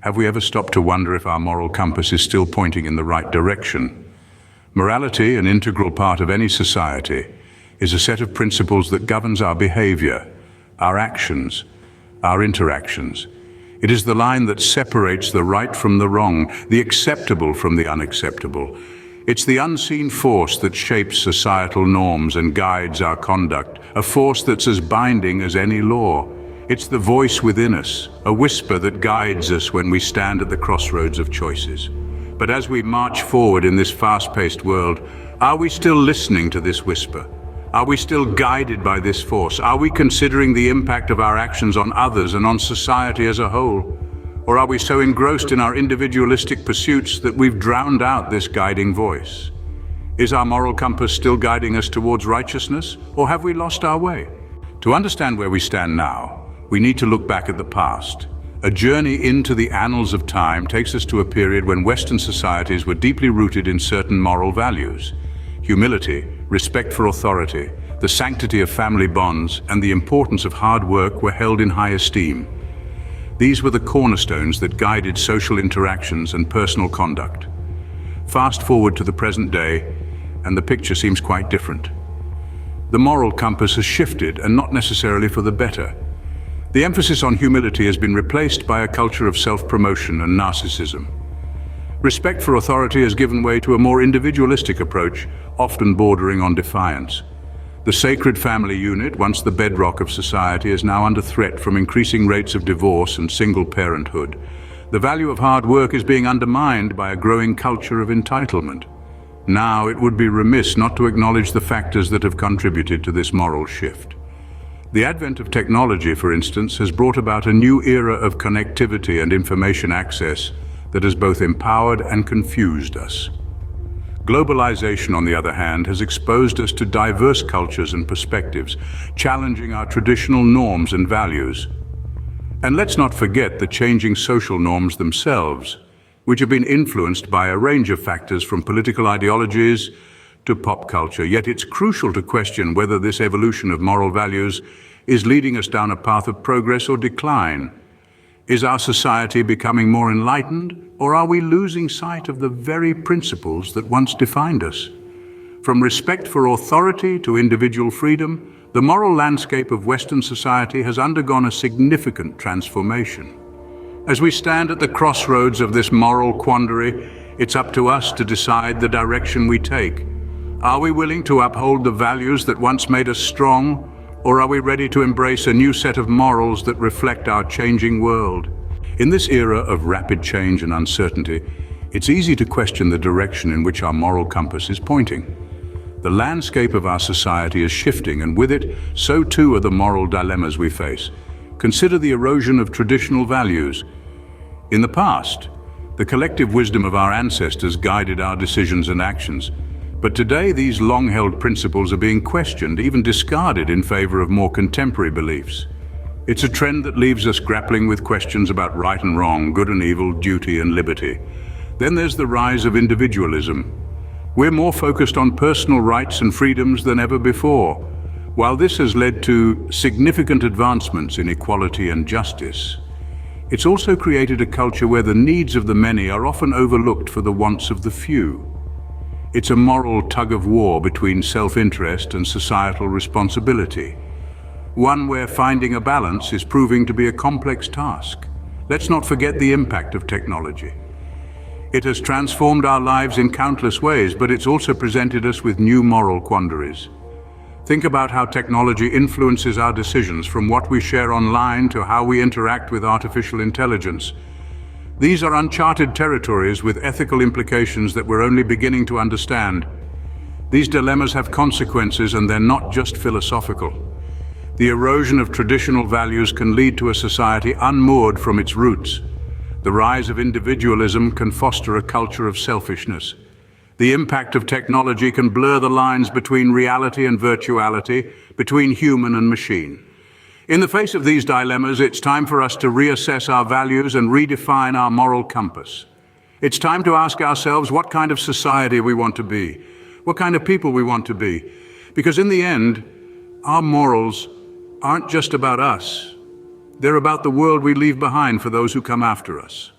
have we ever stopped to wonder if our moral compass is still pointing in the right direction? Morality, an integral part of any society, is a set of principles that governs our behavior, our actions, our interactions. It is the line that separates the right from the wrong, the acceptable from the unacceptable. It's the unseen force that shapes societal norms and guides our conduct, a force that's as binding as any law. It's the voice within us, a whisper that guides us when we stand at the crossroads of choices. But as we march forward in this fast-paced world, are we still listening to this whisper? Are we still guided by this force? Are we considering the impact of our actions on others and on society as a whole? Or are we so engrossed in our individualistic pursuits that we've drowned out this guiding voice? Is our moral compass still guiding us towards righteousness, or have we lost our way? To understand where we stand now, we need to look back at the past. A journey into the annals of time takes us to a period when Western societies were deeply rooted in certain moral values. Humility, respect for authority, the sanctity of family bonds, and the importance of hard work were held in high esteem. These were the cornerstones that guided social interactions and personal conduct. Fast forward to the present day, and the picture seems quite different. The moral compass has shifted, and not necessarily for the better. The emphasis on humility has been replaced by a culture of self-promotion and narcissism. Respect for authority has given way to a more individualistic approach, often bordering on defiance. The sacred family unit, once the bedrock of society, is now under threat from increasing rates of divorce and single parenthood. The value of hard work is being undermined by a growing culture of entitlement. Now, it would be remiss not to acknowledge the factors that have contributed to this moral shift. The advent of technology, for instance, has brought about a new era of connectivity and information access that has both empowered and confused us. Globalization, on the other hand, has exposed us to diverse cultures and perspectives, challenging our traditional norms and values. And let's not forget the changing social norms themselves, which have been influenced by a range of factors from political ideologies to pop culture. Yet it's crucial to question whether this evolution of moral values is leading us down a path of progress or decline. Is our society becoming more enlightened, or are we losing sight of the very principles that once defined us? From respect for authority to individual freedom, the moral landscape of Western society has undergone a significant transformation. As we stand at the crossroads of this moral quandary, it's up to us to decide the direction we take. Are we willing to uphold the values that once made us strong, or are we ready to embrace a new set of morals that reflect our changing world? In this era of rapid change and uncertainty, it's easy to question the direction in which our moral compass is pointing. The landscape of our society is shifting, and with it, so too are the moral dilemmas we face. Consider the erosion of traditional values. In the past, the collective wisdom of our ancestors guided our decisions and actions. But today, these long-held principles are being questioned, even discarded in favor of more contemporary beliefs. It's a trend that leaves us grappling with questions about right and wrong, good and evil, duty and liberty. Then there's the rise of individualism. We're more focused on personal rights and freedoms than ever before. While this has led to significant advancements in equality and justice, it's also created a culture where the needs of the many are often overlooked for the wants of the few. It's a moral tug-of-war between self-interest and societal responsibility, one where finding a balance is proving to be a complex task. Let's not forget the impact of technology. It has transformed our lives in countless ways, but it's also presented us with new moral quandaries. Think about how technology influences our decisions, from what we share online to how we interact with artificial intelligence. These are uncharted territories with ethical implications that we're only beginning to understand. These dilemmas have consequences, and they're not just philosophical. The erosion of traditional values can lead to a society unmoored from its roots. The rise of individualism can foster a culture of selfishness. The impact of technology can blur the lines between reality and virtuality, between human and machine. In the face of these dilemmas, it's time for us to reassess our values and redefine our moral compass. It's time to ask ourselves what kind of society we want to be, what kind of people we want to be. Because in the end, our morals aren't just about us. They're about the world we leave behind for those who come after us.